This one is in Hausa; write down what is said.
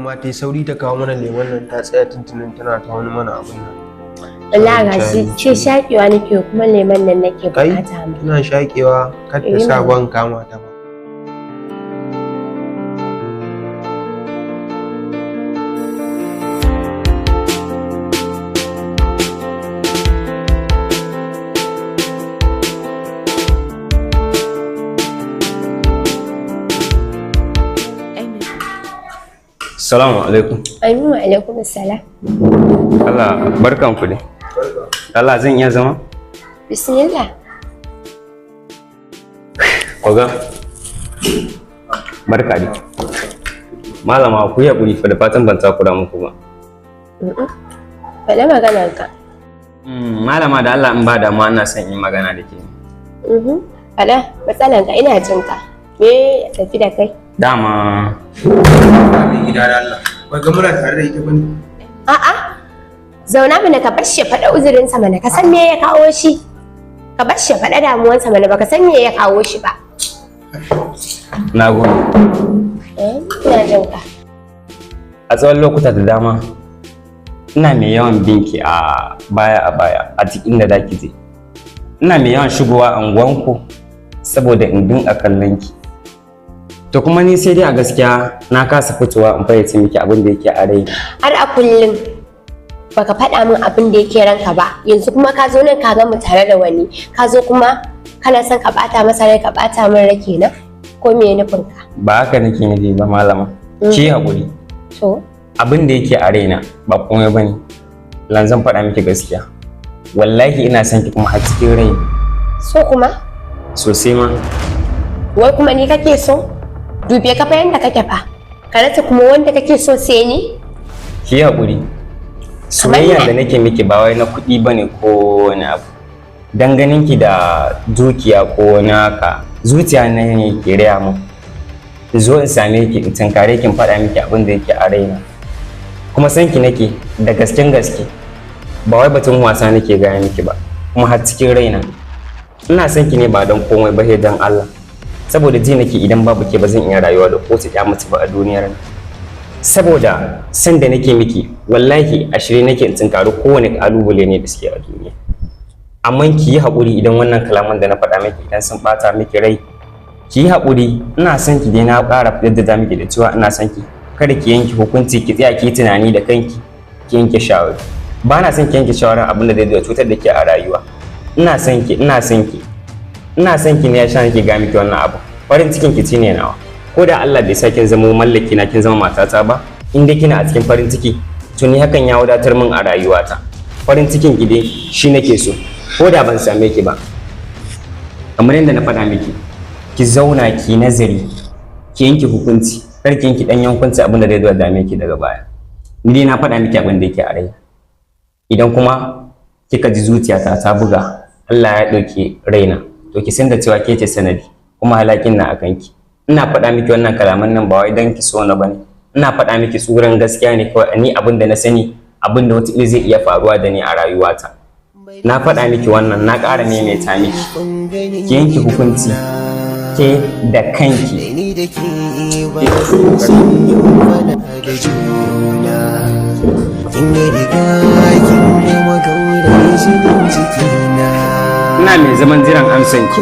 ma ta yi sauri ta kawo mana lemon nan ta tsaya tuntunin tana ta wani mana abin nan. Allah ga shi ce shakewa nake kuma lemon nan nake Kai bukata mu. tana shakewa kar ta sa ban kama ta ba. Assalamu alaikum. Aminu alaikum assalam. Allah barkan ku dai. Allah zan iya zama? Bismillah. Oga. Barka dai. Malama ku yi hakuri fa da fatan ban takura muku ba. Faɗa maganar ka. Malama da Allah in ba da ma ina son yin magana da ke. Faɗa matsalar ka ina jin ka. Me ya tafi da kai? Dama Gida da Allah. Ba ga muna tare da ita bane. A'a. Zauna mana ka bar shi faɗa uzurinsa mana ka san me ya kawo shi. Ka bar shi faɗa damuwansa mana baka san me ya kawo shi ba. na gode. Ina jin ka. A tsawon lokuta da dama ina mai yawan binki a baya a duk inda da ki je. Ina mai yawan shigowa anguwanku saboda in dinga kallon ki. To kuma ni sai dai a gaskiya na kasa fitowa in fayyace miki abin da yake a rai. Har a kullum baka faɗa min abin da yake ranka ba. Yanzu kuma ka zo nan ka ga mu tare da wani. Ka zo kuma kana son ka bata masa rai ka bata min rai kenan. Ko me nufin ka? Ba haka nake nufi ba malama. Ki haƙuri. To Abin da yake a raina ba komai bane. Lan zan faɗa miki gaskiya. Wallahi ina son ki kuma a cikin rai. so kuma? Sosai ma. Wai kuma ni kake so? Dube ka fa yanda kake fa. Ka rasa kuma wanda kake so sai ni? Ki haƙuri. Soyayya da nake miki ba wai na kuɗi bane ko wani abu. Dan ganin ki da dukiya ko wani haka zuciya na ne ke raya mu. Zo in same ki in tunkare ki in faɗa miki abin da yake a raina. Kuma san ki nake da gasken gaske. Ba wai batun wasa nake gaya miki ba. Kuma har cikin raina. Ina son ki ne ba don komai ba sai don Allah. Saboda ji nake idan babu ke ba zan iya rayuwa da ko ta mutu ba a duniyar nan. Saboda san da nake miki wallahi a shirye nake in tunkari kowane kalubale ne da suke a duniya. Amma ki yi haƙuri idan wannan kalaman da na faɗa miki idan sun ɓata miki rai. Ki yi haƙuri ina son ki dai na ƙara jaddada miki da cewa ina son ki. Kada ki yanke hukunci ki tsaya ki tunani da kanki ki yanke shawara. Ba na son ki yanke shawarar abin da zai cutar da ke a rayuwa. Ina son ki ne ya sha nake ga miki wannan abu. Farin cikin ki ne nawa. Ko da Allah bai sa kin zama mallaki na kin zama matata ba, in dai kina a cikin farin ciki, to ni hakan ya wadatar min a rayuwata. Farin cikin ki dai shi nake so. Ko da ban same ki ba. Kamar yadda na faɗa miki, ki zauna ki nazari, ki yanke hukunci, kar ki yanke dan yankunci abin da zai zo dame ki daga baya. Ni dai na faɗa miki abin da yake a rai. Idan kuma kika ji zuciyata ta buga, Allah ya ɗauki raina. To ki san da cewa ke ce sanadi kuma halakin na akan ki. Ina faɗa miki wannan kalaman nan ba wai dan ki so na bane. Ina faɗa miki tsuran gaskiya ne kawai ni abin da na sani abin da wata zai iya faruwa da ni a rayuwata. Na faɗa miki wannan na ƙara maimaita miki. Ki yanki hukunci ke da kanki. Ina mai zaman jiran amsan ki.